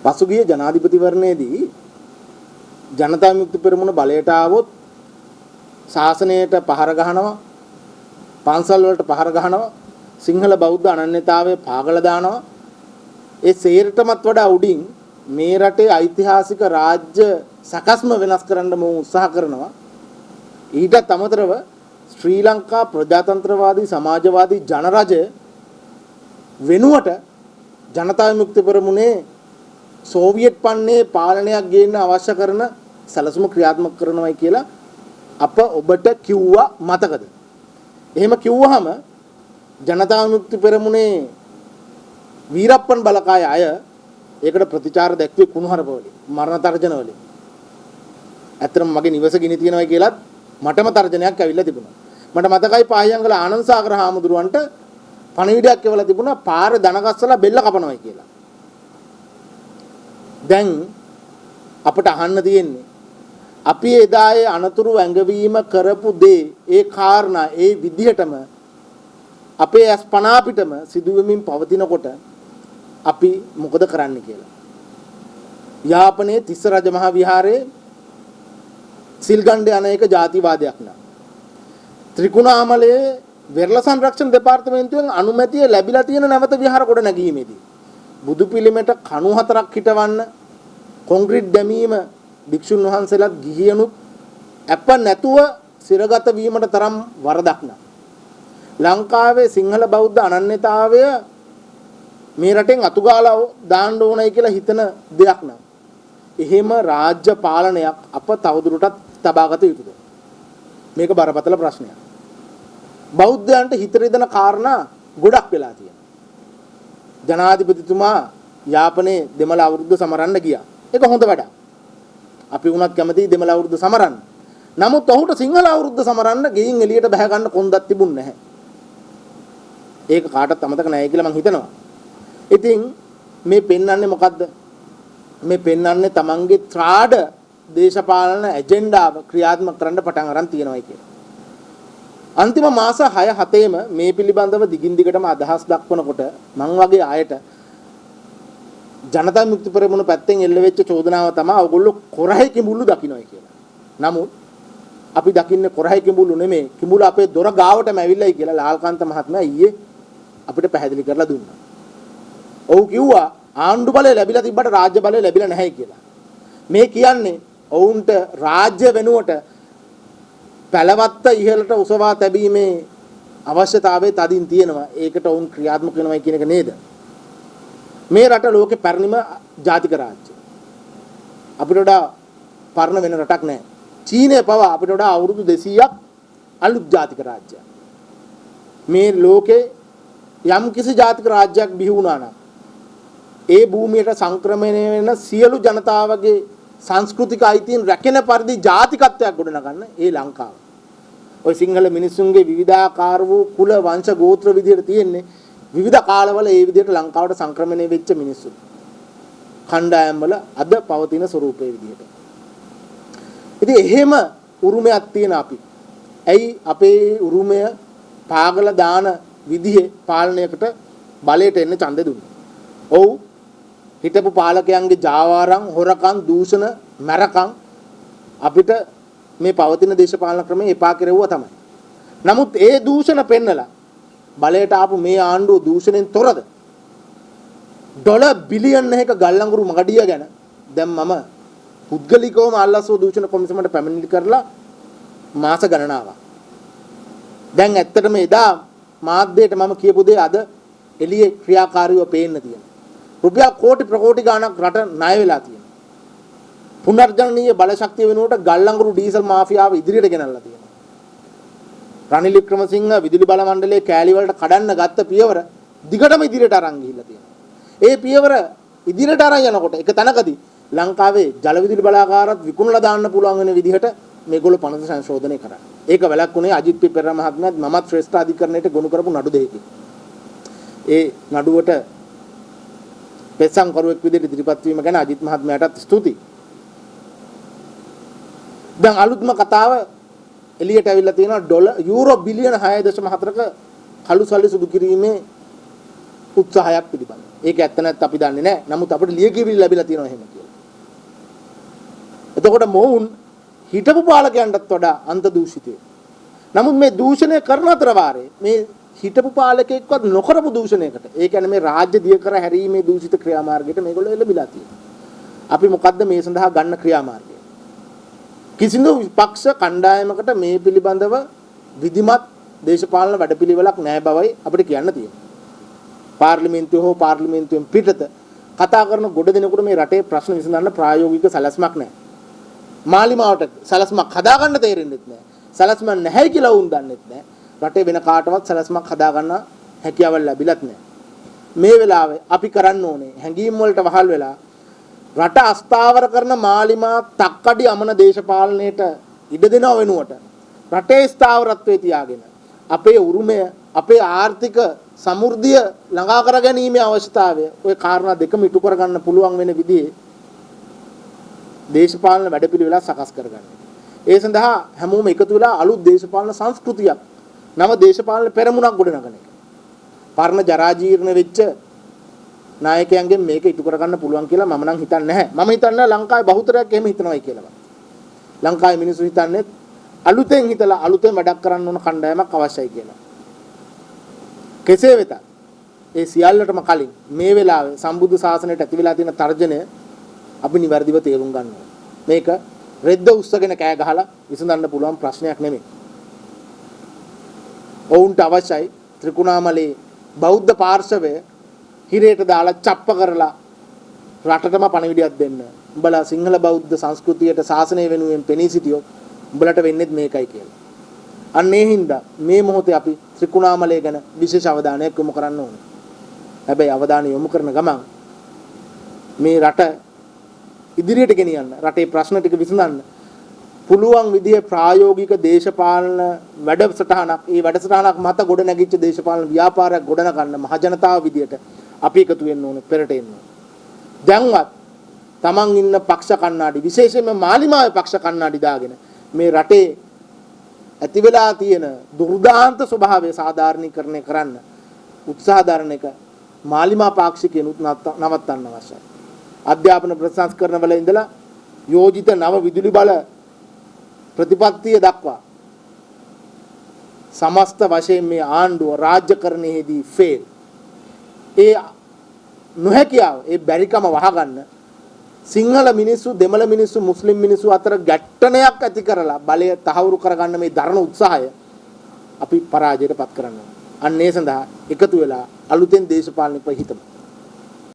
පසුගිය ජනාධිපතිවරණයේදී ජනතා විමුක්ති පෙරමුණ බලයට ආවොත් ශාසනයට පහර ගහනවා, පන්සල් වලට පහර ගහනවා, සිංහල බෞද්ධ අනන්‍යතාවය පාගල දානවා. ඒ සේරටමත් වඩා උඩින් මේ රටේ ඓතිහාසික රාජ්‍ය සකස්ම වෙනස් කරන්න මොහු උත්සාහ කරනවා. ඊටත් අමතරව ශ්‍රී ලංකා ප්‍රජාතන්ත්‍රවාදී සමාජවාදී ජනරජය වෙනුවට ජනතා විමුක්ති පෙරමුණේ සෝවියට් පන්නේ පාලනයක් ගේන්න අවශ්‍ය කරන සැලසුම ක්‍රියාත්මක කරනවායි කියලා අප ඔබට කිව්වා මතකද? එහෙම කිව්වහම ජනතා විමුක්ති පෙරමුණේ වීරප්පන් බලකාය අය ඒකට ප්‍රතිචාර දැක්වේ කුණුහරුප වලින්, මරණ තර්ජන වලින්. ඇත්තටම මගේ නිවස ගිනි තියනවායි කියලාත් මටම තර්ජනයක් ඇවිල්ලා තිබුණා. මට මතකයි පාහියන්ගල ආනන්ද සාගර හාමුදුරුවන්ට පණිවිඩයක් එවලා තිබුණා පාර දනගස්සලා බෙල්ල කපනවායි කියලා. දැන් අපට අහන්න තියෙන්නේ අපි එදායේ අනතුරු ඇඟවීම කරපු දේ ඒ කාරණා ඒ විදිහටම අපේ ඇස් පන අපිටම සිදුවෙමින් පවතිනකොට අපි මොකද කරන්න කියලා. යාපනයේ තිස්ස රජමහා විහාරයේ සිල් ගණ්ඩ යන එක ජාතිවාදයක් නා. ත්‍රිකුණාමලයේ වෙරළ සංරක්ෂණ දෙපාර්තමේන්තුවෙන් අනුමැතිය ලැබිලා තියෙන නැවත විහාර කොට නැගීමේදී බුදු පිළිමයට කණු 4ක් හිටවන්න කොන්ක්‍රීට් දැමීම භික්ෂුන් වහන්සේලාත් ගිහියනුත් අප නැතුව සිරගත වීමට තරම් වරදක් නෑ. ලංකාවේ සිංහල බෞද්ධ අනන්‍යතාවය මේ රටෙන් අතුගාලා දාන්න ඕනයි කියලා හිතන දෙයක් නෑ. එහෙම රාජ්‍ය පාලනයක් අප තවදුරටත් තබාගත යුතුද? මේක බරපතල ප්‍රශ්නයක්. බෞද්ධයන්ට හිත රිදෙන කාරණා ගොඩක් වෙලා තියෙනවා. ජනාධිපතිතුමා යාපනයේ දෙමළ අවුරුද්ද සමරන්න ගියා. ඒක හොඳ වැඩක්. අපි වුණත් කැමතියි දෙමළ අවුරුද්ද සමරන්න. නමුත් ඔහුට සිංහල අවුරුද්ද සමරන්න ගෙයින් එළියට බහ ගන්න කොන්දක් තිබුණේ නැහැ. ඒක කාටවත් අමතක නැහැ කියලා මම හිතනවා. ඉතින් මේ පෙන්වන්නේ මොකද්ද? මේ පෙන්වන්නේ තමන්ගේ ත්‍රාඩ දේශපාලන ඇජෙන්ඩාව ක්‍රියාත්මක කරන්න පටන් අරන් තියෙනවායි කියලා. අන්තිම මාස 6-7ෙම මේ පිළිබඳව දිගින් දිගටම අදහස් දක්වනකොට මං වගේ අයට ජනතා විමුක්ති පෙරමුණ පැත්තෙන් එල්ල වෙච්ච චෝදනාව තමයි ඔයගොල්ලෝ කොරහේ කිඹුල්ලු දකින්නයි කියලා. නමුත් අපි දකින්නේ කොරහේ කිඹුල්ලු නෙමෙයි. කිඹුල්ල අපේ දොර ගාවටම ඇවිල්ලායි කියලා ලාල්කාන්ත මහත්මයා ඊයේ අපිට පැහැදිලි කරලා දුන්නා. ඔව් කිව්වා ආණ්ඩු බලය ලැබිලා තිබ්බට රාජ්‍ය බලය ලැබිලා නැහැ කියලා. මේ කියන්නේ ඔවුන්ට රාජ්‍ය වෙනුවට පළවත්ත ඉහළට උසවා තැබීමේ අවශ්‍යතාවය තදින් තියෙනවා. ඒකට ඔවුන් ක්‍රියාත්මක වෙනවා කියන එක නේද? මේ රට ලෝකේ පැරණිම ජාතික රාජ්‍ය. අපිට වඩා පරණ වෙන රටක් නැහැ. චීනය පවා අපිට වඩා අවුරුදු 200ක් අලුත් ජාතික රාජ්‍යයක්. මේ ලෝකේ යම් කිසි ජාතික රාජ්‍යයක් බිහි වුණා නම් ඒ භූමියට සංක්‍රමණය වෙන සියලු ජනතාවගේ සංස්කෘතික අයිතීන් රැකෙන පරිදි ජාතිකත්වයක් ගොඩනගන්න ඒ ලංකාව. ඔය සිංහල මිනිසුන්ගේ විවිධාකාර වූ කුල වංශ ගෝත්‍ර විදියට තියෙන්නේ විවිධ කාලවල ඒ විදියට ලංකාවට සංක්‍රමණය වෙච්ච මිනිස්සු. කණ්ඩායම් වල අද පවතින ස්වරූපයේ විදියට. ඉතින් එහෙම උරුමයක් තියෙන අපි. ඇයි අපේ උරුමය පාගල දාන විදිහේ පාලනයකට බලයට එන්න ඡන්දෙ දුන්නේ? ඔව් හිටපු පාලකයන්ගේ ජාවාරම් හොරකම් දූෂණ මරකම් අපිට මේ පවතින දේශපාලන ක්‍රමයේ එපා කෙරෙව්වා තමයි. නමුත් ඒ දූෂණ පෙන්නලා බලයට ආපු මේ ආණ්ඩුව දූෂණෙන් තොරද? ඩොලර් බිලියන් එකක ගල්ලංගුරු මගඩිය ගැන දැන් මම පුද්ගලිකවම ආල්ලාසෝ දූෂණ කොමිසමට පැමිණිලි කරලා මාස ගණනාවක්. දැන් ඇත්තටම එදා මාධ්‍යයට මම කියපු දේ අද එළියේ ක්‍රියාකාරීව පේන්න තියෙනවා. රුපියල් කෝටි ප්‍රකෝටි ගණක් රට ණය වෙලා තියෙනවා. පුනර්ජනනීය බලශක්තිය වෙනුවට ගල්ලංගුරු ඩීසල් මාෆියාව ඉදිරියට ගෙනල්ලා තියෙනවා. රනිල් වික්‍රමසිංහ විදුලි බල මණ්ඩලයේ කෑලි වලට කඩන්න ගත්ත පියවර දිගටම ඉදිරියට අරන් ගිහිල්ලා තියෙනවා. ඒ පියවර ඉදිරියට අරන් යනකොට එක තැනකදී ලංකාවේ ජල විදුලි බලාගාරات විකුණලා දාන්න පුළුවන් වෙන විදිහට මේගොල්ලෝ පනත සංශෝධනය කරා. ඒක වැළැක්ුණේ අජිත් පෙරේරා මහත්මයාත් මමත් ශ්‍රේෂ්ඨ අධිකරණයට ගොනු කරපු නඩු දෙකකින්. ඒ නඩුවට පෙසම් කරුවෙක් විදිහට ඉදිරිපත් වීම ගැන අජිත් මහත්මයාටත් ස්තුතියි. දැන් අලුත්ම කතාව එළියට ඇවිල්ලා තියෙනවා යූරෝ බිලියන 6.4ක කළු සල්ලි සුදු කිරීමේ උත්සාහයක් පිළිබඳ. ඒක ඇත්ත නැත්නම් අපි දන්නේ නැහැ. නමුත් අපිට ලියකියවිලි ලැබිලා තියෙනවා එහෙම කියලා. එතකොට මොවුන් හිටපු පාලකයන්ටත් වඩා අන්ත දූෂිතයි. නමුත් මේ දූෂණය කරන අතර වාරේ මේ හිටපු පාලකෙක්වත් නොකරපු දූෂණයකට, ඒ කියන්නේ මේ රාජ්‍ය දිය කර හැරීමේ දූෂිත ක්‍රියාමාර්ගයට මේගොල්ලෝ එළඹිලා තියෙනවා. අපි මොකද්ද මේ සඳහා ගන්න ක්‍රියාමාර්ගය? කිසිදු විපක්ෂ කණ්ඩායමකට මේ පිළිබඳව විධිමත් දේශපාලන වැඩපිළිවෙලක් නැහැ බවයි අපිට කියන්න තියෙන්නේ. පාර්ලිමේන්තුව හෝ පාර්ලිමේන්තුවෙන් පිටත කතා කරන ගොඩ දෙනෙකුට මේ රටේ ප්‍රශ්න විසඳන්න ප්‍රායෝගික සැලැස්මක් නැහැ. මාලිමාවට සැලැස්මක් හදාගන්න තේරෙන්නේ නැහැ. සැලැස්මක් නැහැ කියලා වුන් දන්නෙත් නැහැ. රටේ වෙන කාටවත් සැලැස්මක් හදාගන්න හැකියාවක් ලැබිලත් නැහැ. මේ වෙලාවේ අපි කරන්න ඕනේ හැඟීම් වලට වහල් වෙලා රට අස්ථාවර කරන මාලිමා තක්කඩි අමන දේශපාලනයට ඉඩ දෙනව වෙනුවට රටේ ස්ථාවරත්වයේ තියාගෙන අපේ උරුමය, අපේ ආර්ථික සමෘද්ධිය ළඟා කර ගැනීමේ අවශ්‍යතාවය ওই කාරණා දෙකම ඉටු කරගන්න පුළුවන් වෙන විදිහේ දේශපාලන වැඩපිළිවෙලක් සකස් කරගන්න. ඒ සඳහා හැමෝම එකතු වෙලා අලුත් දේශපාලන සංස්කෘතියක්, නව දේශපාලන පෙරමුණක් ගොඩනගන එක. පරණ ජරා ජීර්ණ වෙච්ච නායකයන්ගෙන් මේක ඉටු කරගන්න පුළුවන් කියලා මම නම් හිතන්නේ නැහැ. මම හිතන්නේ ලංකාවේ බහුතරයක් එහෙම හිතනවායි කියලා. ලංකාවේ මිනිස්සු හිතන්නේ අලුතෙන් හිතලා අලුතෙන් වැඩක් කරන්න ඕන කණ්ඩායමක් අවශ්‍යයි කියලා. කෙසේ වෙතත් ඒ සියල්ලටම කලින් මේ වෙලාවේ සම්බුද්ධ ශාසනයට ඇති වෙලා තියෙන තර්ජනය අපි නිවැරදිව තේරුම් ගන්න ඕනේ. මේක රෙද්ද උස්සගෙන කෑ ගහලා විසඳන්න පුළුවන් ප්‍රශ්නයක් නෙමෙයි. ඔවුන්ට අවශ්‍යයි ත්‍රිකුණාමලේ බෞද්ධ පාර්ශවය හිරේට දාලා චප්ප කරලා රටටම පණිවිඩයක් දෙන්න. උඹලා සිංහල බෞද්ධ සංස්කෘතියට ශාසනය වෙනුවෙන් පෙනී සිටියොත් උඹලට වෙන්නේ මේකයි කියලා. අන්න ඒ හින්දා මේ මොහොතේ අපි ත්‍රිකුණාමලය ගැන විශේෂ අවධානයක් යොමු කරන්න ඕනේ. හැබැයි අවධානය යොමු කරන ගමන් මේ රට ඉදිරියට ගෙනියන්න, රටේ ප්‍රශ්න ටික විසඳන්න පුළුවන් විදිහේ ප්‍රායෝගික දේශපාලන වැඩසටහනක්, ඒ වැඩසටහනක් මත ගොඩ නැගිච්ච දේශපාලන ව්‍යාපාරයක් ගොඩනගන්න මහ ජනතාව විදියට අපි එකතු වෙන්න ඕනේ, පෙරට එන්න ඕනේ. දැන්වත් තමන් ඉන්න පක්ෂ කණ්ණාඩි, විශේෂයෙන්ම මාලිමාවේ පක්ෂ කණ්ණාඩි දාගෙන මේ රටේ ඇති වෙලා තියෙන දුර්දාන්ත ස්වභාවය සාධාරණීකරණය කරන්න උත්සාහ දරන එක මාලිමා පාක්ෂිකයනුත් නවත්තන්න අවශ්‍යයි. අධ්‍යාපන ප්‍රතිසංස්කරණ වල ඉඳලා යෝජිත නව විදුලි බල ප්‍රතිපත්තිය දක්වා සමස්ත වශයෙන් මේ ආණ්ඩුව රාජ්‍යකරණයේදී ෆේල්. ඒ නොහැකියාව, ඒ බැරිකම වහගන්න සිංහල මිනිස්සු, දෙමළ මිනිස්සු, මුස්ලිම් මිනිස්සු අතර ගැට්ටනයක් ඇති කරලා බලය තහවුරු කරගන්න මේ දරණ උත්සාහය අපි පරාජයට පත් කරනවා. අන්න ඒ සඳහා එකතු වෙලා අලුතෙන් දේශපාලනිකව හිතමු.